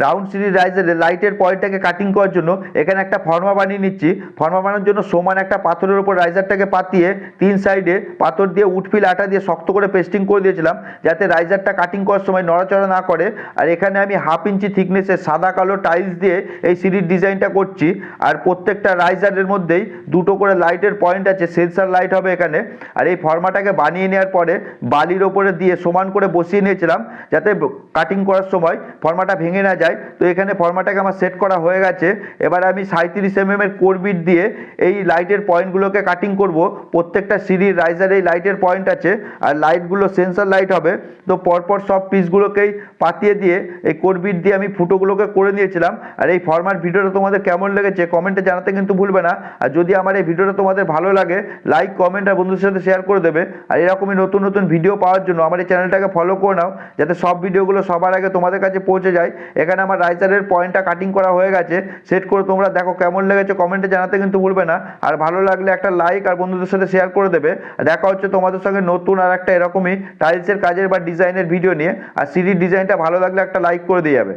Round series রাইজারের লাইটের পয়েন্টটাকে cutting করার জন্য এখানে একটা ফর্মা বানিয়ে নিচ্ছি। ফর্মা বানানোর জন্য সমান একটা পাথরের উপর রাইজারটাকে পাতিয়ে 3 সাইডে পাথর দিয়ে উডফিল আটা দিয়ে শক্ত করে পেস্টিং করে দিয়েছিলাম, যাতে রাইজারটা কাটিং করার সময় নড়াচড়া না করে। আর এখানে আমি 1/2 ইঞ্চি থিকনেসের সাদা কালো টাইলস দিয়ে এই সিঁড়ির ডিজাইনটা করছি। আর প্রত্যেকটা রাইজারের মধ্যেই দুটো করে লাইটের পয়েন্ট আছে, সেন্সার লাইট হবে এখানে। আর এই ফর্মাটাকে বানিয়ে নেওয়ার পরে বালির ওপরে দিয়ে সমান করে বসিয়ে নিয়েছিলাম, যাতে কাটিং করার সময় ফর্মাটা ভেঙে না যায়। তো এখানে ফর্মাটাকে আমার সেট করা হয়ে গেছে। এবার আমি 37 mm এর কোরবিট দিয়ে এই লাইটের পয়েন্টগুলোকে কাটিং করব। প্রত্যেকটা সিঁড়ির রাইজারে এই লাইটের পয়েন্ট আছে, আর লাইটগুলো সেন্সার লাইট হবে। তো পরপর সব পিসগুলোকেই পাতিয়ে দিয়ে এই কোরবিট দিয়ে আমি ফুটোগুলোকে করে নিয়েছিলাম। আর এই ফর্মার ভিডিওটা তোমাদের কেমন লেগেছে কমেন্টে জানাতে কিন্তু ভুলবে না। আর যদি আমার এই ভিডিওটা তোমাদের ভালো লাগে, লাইক কমেন্ট আর বন্ধুদের সাথে শেয়ার করে দেবে। আর এরকমই নতুন নতুন ভিডিও পাওয়ার জন্য আমার এই চ্যানেলটাকে ফলো করে নাও, যাতে সব ভিডিওগুলো সবার আগে তোমাদের কাছে পৌঁছে যায়। এখানে আমার রাইজারের পয়েন্টটা কাটিং করা হয়ে গেছে, সেট করে তোমরা দেখো কেমন লেগেছে কমেন্টে জানাতে কিন্তু ভুলবে না। আর ভালো লাগলে একটা লাইক আর বন্ধুদের সাথে শেয়ার করে দেবে। দেখা হচ্ছে তোমাদের সঙ্গে নতুন আর একটা এরকমই টাইলসের কাজের বা ডিজাইনের ভিডিও নিয়ে। আর সিঁড়ির ডিজাইনটা ভালো লাগলে একটা লাইক করে দিয়ে যাবে।